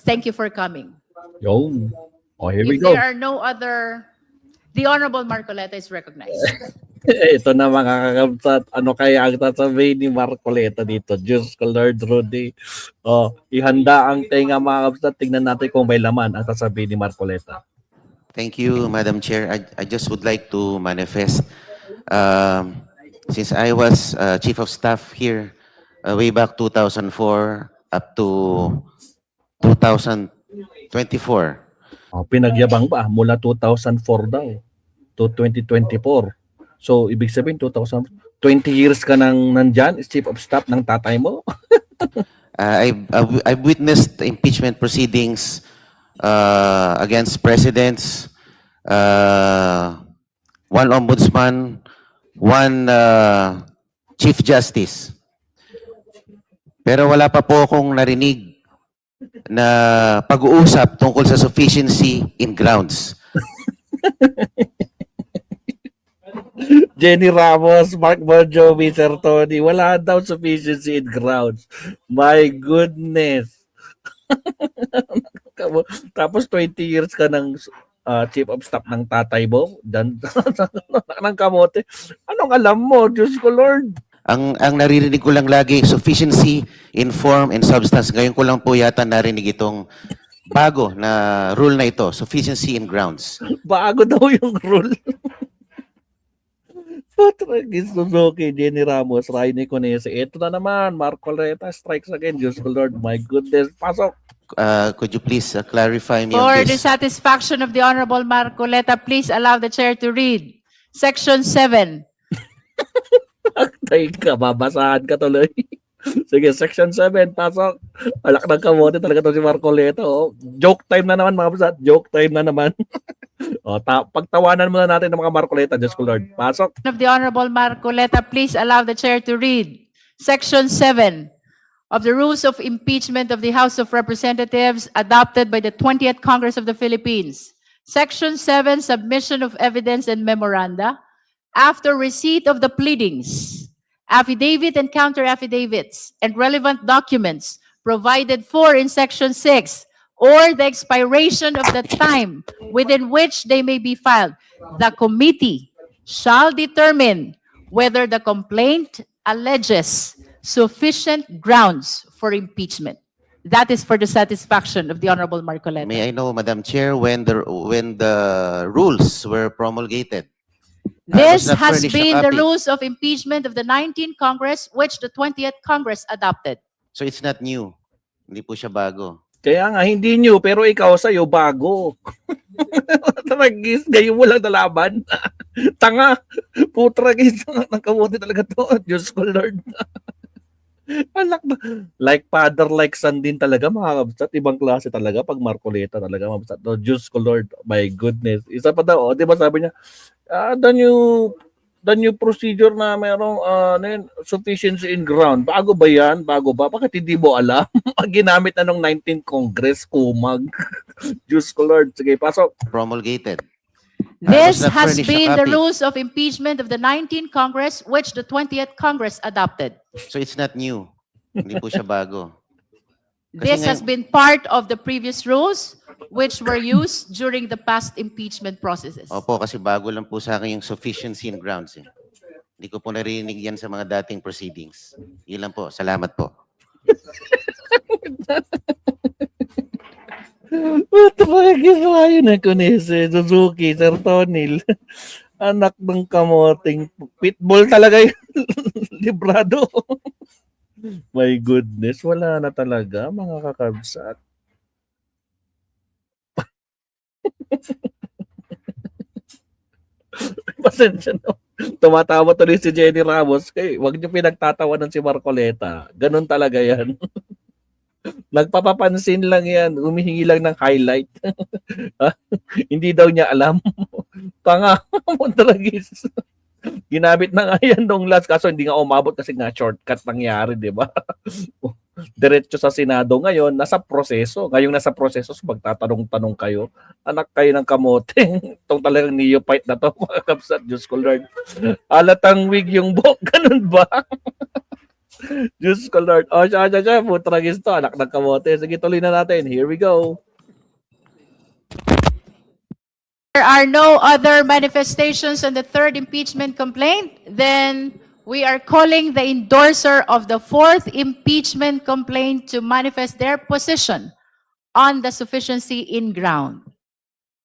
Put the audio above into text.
Thank you for coming. Yun. Oh, here we If go. there are no other, the Honorable Marcoleta is recognized. Ito na mga kakabsat. Ano kaya ang sasabihin ni Marcoleta dito? Diyos ko, Lord Rudy. Oh, ihanda ang tenga mga kakabsat. Tingnan natin kung may laman ang sasabihin ni Marcoleta. Thank you, Madam Chair. I just would like to manifest, since I was Chief of Staff here way back 2004 up to 2024. Oh, pinagyabang ba? Mula 2004 daw to 2024. So, ibig sabihin, 20 years ka nang nandyan, Chief of Staff ng tatay mo? I've witnessed impeachment proceedings against presidents, one ombudsman, one chief justice. Pero wala pa po akong narinig na pag-uusap tungkol sa sufficiency in grounds. Jenny Ramos, Mark Bonjovi, Sir Tony, wala daw sufficiency in grounds. My goodness. Tapos 20 years ka ng Chief of Staff ng tatay mo, dan ng kamote. Anong alam mo? Diyos ko, Lord. Ang naririnig ko lang lagi, sufficiency in form and substance. Ngayon ko lang po yata narinig itong bago na rule na ito, sufficiency in grounds. Bago daw yung rule. Patragis Suzuki, Jenny Ramos, Rainy Conese. Ito na naman, Marcoleta strikes again. Diyos ko, Lord, my goodness. Pasok. Could you please clarify me For on the this? satisfaction of the Honorable Marcoleta, please allow the chair to read Section 7. Tay ka, babasahan ka tuloy. Sige, Section 7, pasok. Alak ng kamote talaga to si Marcoleta. Oh. Joke time na naman, mga basat. Joke time na naman. O, pagtawanan muna natin ng mga Marcoleta, Diyos ko, Lord. Pasok. Of the Honorable Marcoleta, please allow the chair to read Section 7 of the Rules of Impeachment of the House of Representatives adopted by the 20th Congress of the Philippines. Section 7, Submission of Evidence and Memoranda. After receipt of the pleadings, affidavit and counter-affidavits, and relevant documents provided for in Section 6, or the expiration of the time within which they may be filed, the committee shall determine whether the complaint alleges sufficient grounds for impeachment. That is for the satisfaction of the Honorable Marcoleta. May I know, Madam Chair, when the rules were promulgated? This I was not has furnished a been the copy. rules of impeachment of the 19th Congress, which the 20th Congress adopted. So it's not new. Hindi po siya bago. Kaya nga, hindi nyo, pero ikaw sa'yo, bago. Tragis, gayon mo lang nalaban. Tanga. Putragis, ng kamote talaga to. Diyos ko, Lord. Anak na. Like father, like son din talaga, mga kabsat. Ibang klase talaga pag Marcoleta talaga, mga kabsat. No, Diyos ko, Lord. My goodness. Isa pa daw, di ba sabi niya, the new procedure na merong sufficiency in ground. Bago ba yan? Bago ba? Bakit hindi mo alam? Ginamit na nung 19th Congress, kumag. Diyos ko, Lord. Sige, pasok. Promulgated. This not has furnished a been the copy. rules of impeachment of the 19th Congress, which the 20th Congress adopted. So it's not new. Hindi po siya bago. This has been part of the previous rules, which were used during the past impeachment processes. Opo, kasi bago lang po sa akin yung sufficiency in grounds. Hindi ko po narinig yan sa mga dating proceedings. Yun lang po. Salamat po. What the fuck is yun na Conese, Suzuki, Sir Tonil. Anak ng kamoting pitbull talaga yun. Librado. My goodness, wala na talaga mga kakabsat. Pasensya no. Tumatawa tuloy si Jenny Ramos. Kay, wag niyo pinagtatawanan si Marcoleta. Ganun talaga yan. Nagpapapansin lang yan. Humihingi lang ng highlight. Hindi daw niya alam. Tanga. Montragis. Ginamit na nga yan nung last. Kaso hindi nga umabot kasi nga shortcut nangyari, di ba? Diretso sa Senado ngayon, nasa proseso. Ngayong nasa proseso, magtatanong-tanong kayo. Anak kayo ng kamote. Itong talagang neophyte na to, mga kapsat. Diyos ko, Lord. Alatang wig yung buhok. Ganun ba? Diyos ko Lord. O, siya, putragis to, anak ng kamote. Sige, tuloy na natin. Here we go. There are no other manifestations on the third impeachment complaint, then we are calling the endorser of the fourth impeachment complaint to manifest their position on the sufficiency in ground.